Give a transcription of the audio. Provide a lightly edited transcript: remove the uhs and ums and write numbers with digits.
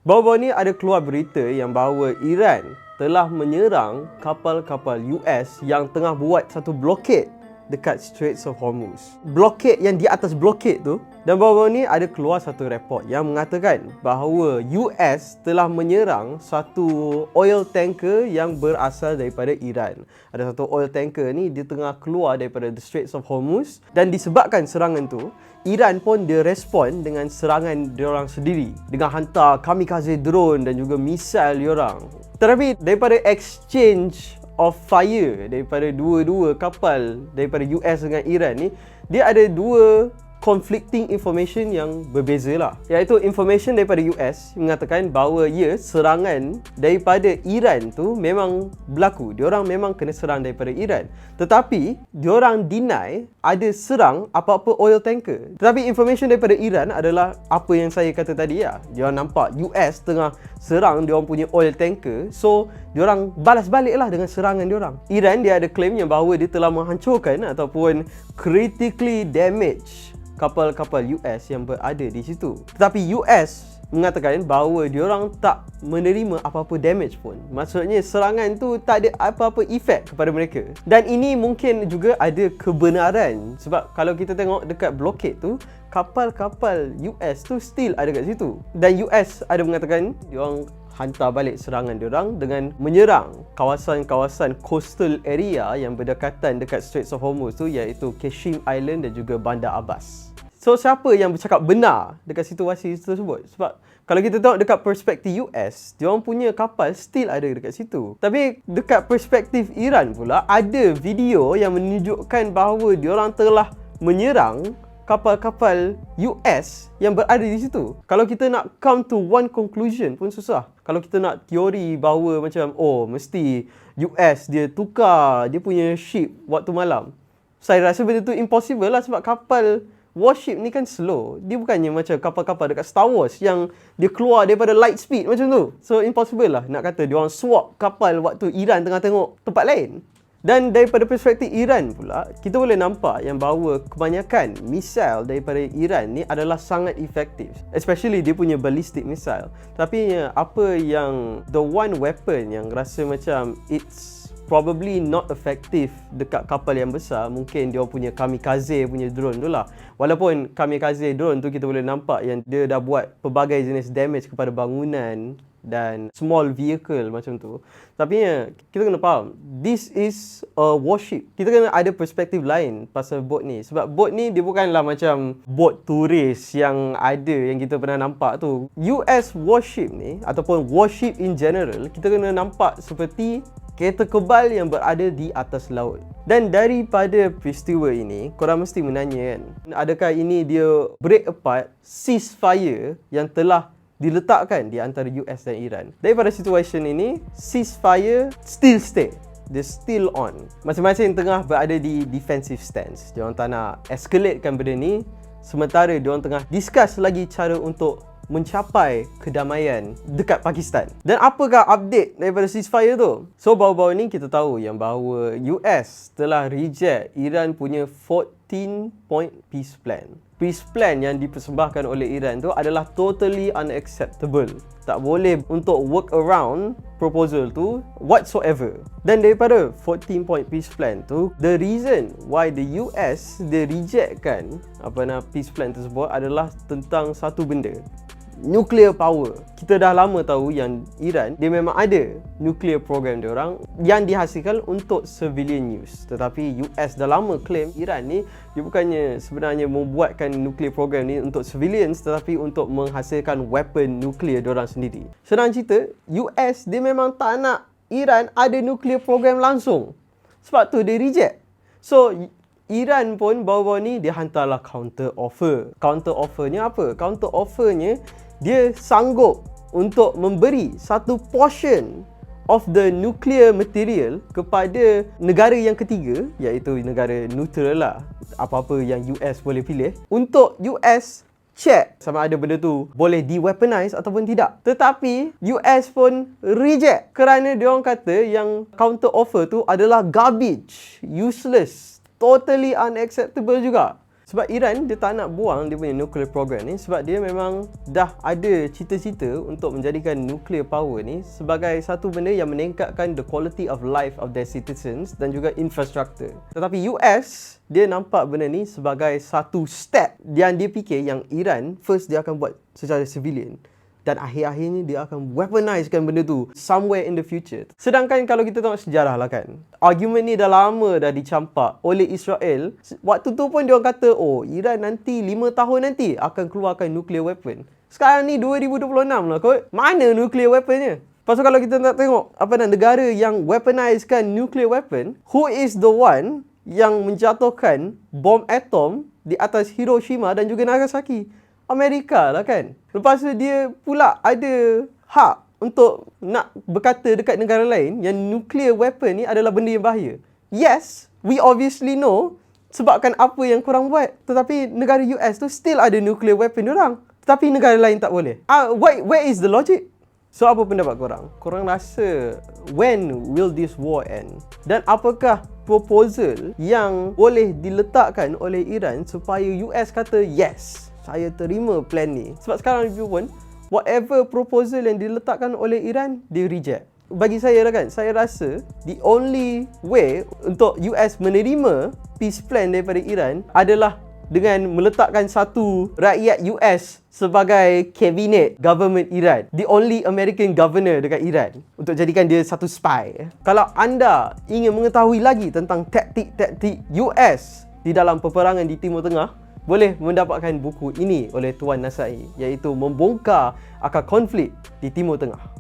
Baru-baru ni ada keluar berita yang bahawa Iran telah menyerang kapal-kapal US yang tengah buat satu blokade dekat Straits of Hormuz. Blokade yang di atas blokade tu. Dan baru-baru ni ada keluar satu report yang mengatakan bahawa US telah menyerang satu oil tanker yang berasal daripada Iran. Ada satu oil tanker ni dia tengah keluar daripada the Straits of Hormuz, dan disebabkan serangan tu, Iran pun dia respon dengan serangan diorang sendiri dengan hantar kamikaze drone dan juga misil diorang. Tetapi daripada exchange of fire daripada dua-dua kapal daripada US dengan Iran ni, dia ada dua conflicting information yang berbeza lah. Iaitu information daripada US mengatakan bahawa serangan daripada Iran tu memang berlaku. Diorang memang kena serang daripada Iran. Tetapi diorang deny ada serang apa-apa oil tanker. Tetapi information daripada Iran adalah apa yang saya kata tadi lah. Diorang nampak US tengah serang diorang punya oil tanker, so diorang balas balik lah dengan serangan diorang. Iran dia ada claim yang bahawa dia telah menghancurkan ataupun critically damage kapal-kapal US yang berada di situ. Tetapi US mengatakan bahawa diorang tak menerima apa-apa damage pun. Maksudnya serangan tu tak ada apa-apa efek kepada mereka. Dan ini mungkin juga ada kebenaran, sebab kalau kita tengok dekat blockade tu, kapal-kapal US tu still ada kat situ. Dan US ada mengatakan diorang hantar balik serangan diorang dengan menyerang kawasan-kawasan coastal area yang berdekatan dekat Straits of Hormuz tu, iaitu Qassim Island dan juga Bandar Abbas. So siapa yang bercakap benar dekat situasi tersebut? Sebab kalau kita tengok dekat perspektif US, diorang punya kapal still ada dekat situ. Tapi dekat perspektif Iran pula, ada video yang menunjukkan bahawa diorang telah menyerang kapal-kapal US yang berada di situ. Kalau kita nak come to one conclusion pun susah. Kalau kita nak teori bahawa macam mesti US dia tukar dia punya ship waktu malam, saya rasa benda tu impossible lah, sebab kapal warship ni kan slow. Dia bukannya macam kapal-kapal dekat Star Wars yang dia keluar daripada light speed macam tu. So impossible lah nak kata diorang swap kapal waktu Iran tengah tengok tempat lain. Dan daripada perspektif Iran pula, kita boleh nampak yang bahawa kebanyakan misil daripada Iran ni adalah sangat efektif, especially dia punya ballistic missile. Tapi apa yang the one weapon yang rasa macam it's probably not effective dekat kapal yang besar, mungkin dia punya kamikaze punya drone tu lah. Walaupun kamikaze drone tu kita boleh nampak yang dia dah buat pelbagai jenis damage kepada bangunan dan small vehicle macam tu. Tapi kita kena faham, this is a warship. Kita kena ada perspektif lain pasal boat ni. Sebab boat ni dia bukanlah macam boat turis yang ada yang kita pernah nampak tu. US warship ni ataupun warship in general, kita kena nampak seperti kereta kebal yang berada di atas laut. Dan daripada peristiwa ini, korang mesti menanya kan, adakah ini dia break apart ceasefire yang telah diletakkan di antara US dan Iran? Daripada situasi ini, ceasefire still stay. Dia still on. Masing-masing tengah berada di defensive stance. Diorang tak nak escalatekan benda ni, sementara diorang tengah discuss lagi cara untuk mencapai kedamaian dekat Pakistan. Dan apakah update daripada ceasefire tu? So baru-baru ni kita tahu yang bahawa US telah reject Iran punya 14-point peace plan. Peace plan yang dipersembahkan oleh Iran tu adalah totally unacceptable. Tak boleh untuk work around proposal tu whatsoever. Dan daripada 14-point peace plan tu, the reason why the US dia rejectkan peace plan tersebut adalah tentang satu benda, nuclear power. Kita dah lama tahu yang Iran dia memang ada nuclear program dia orang yang dihasilkan untuk civilian use. Tetapi US dah lama claim Iran ni dia bukannya sebenarnya membuatkan nuclear program ni untuk civilians, tetapi untuk menghasilkan weapon nuclear dia orang sendiri. Senang cerita, US dia memang tak nak Iran ada nuclear program langsung. Sebab tu dia reject. So Iran pun baru-baru ni dia hantarlah counter offer. Counter offernya apa? Counter offernya dia sanggup untuk memberi satu portion of the nuclear material kepada negara yang ketiga, iaitu negara neutral lah, apa-apa yang US boleh pilih, untuk US check sama ada benda tu boleh di-weaponize ataupun tidak. Tetapi US pun reject kerana diorang kata yang counter offer tu adalah garbage, useless, totally unacceptable juga. Sebab Iran dia tak nak buang dia punya nuclear program ni sebab dia memang dah ada cita-cita untuk menjadikan nuclear power ni sebagai satu benda yang meningkatkan the quality of life of their citizens dan juga infrastruktur. Tetapi US dia nampak benda ni sebagai satu step yang dia fikir yang Iran first dia akan buat secara civilian. Dan akhir-akhirnya dia akan weaponizekan benda tu somewhere in the future. Sedangkan kalau kita tengok sejarah lah kan, argument ni dah lama dah dicampak oleh Israel. Waktu tu pun dia orang kata, oh Iran nanti 5 tahun nanti akan keluarkan nuclear weapon. Sekarang ni 2026 lah kot. Mana nuclear weaponnya? Lepas tu kalau kita nak tengok negara yang weaponizekan nuclear weapon, who is the one yang menjatuhkan bom atom di atas Hiroshima dan juga Nagasaki? Amerika lah kan. Lepas tu dia pula ada hak untuk nak berkata dekat negara lain yang nuclear weapon ni adalah benda yang bahaya. Yes, we obviously know sebabkan apa yang korang buat. Tetapi negara US tu still ada nuclear weapon diorang. Tetapi negara lain tak boleh. Where is the logic? So apa pendapat korang? Korang rasa when will this war end? Dan apakah proposal yang boleh diletakkan oleh Iran supaya US kata yes, saya terima plan ni. Sebab sekarang review pun whatever proposal yang diletakkan oleh Iran, dia reject. Bagi saya lah kan, saya rasa the only way untuk US menerima peace plan daripada Iran adalah dengan meletakkan satu rakyat US sebagai cabinet government Iran. The only American governor dekat Iran untuk jadikan dia satu spy. Kalau anda ingin mengetahui lagi tentang taktik-taktik US di dalam peperangan di Timur Tengah, boleh mendapatkan buku ini oleh Tuan Nasai, iaitu Membongkar Akar Konflik di Timur Tengah.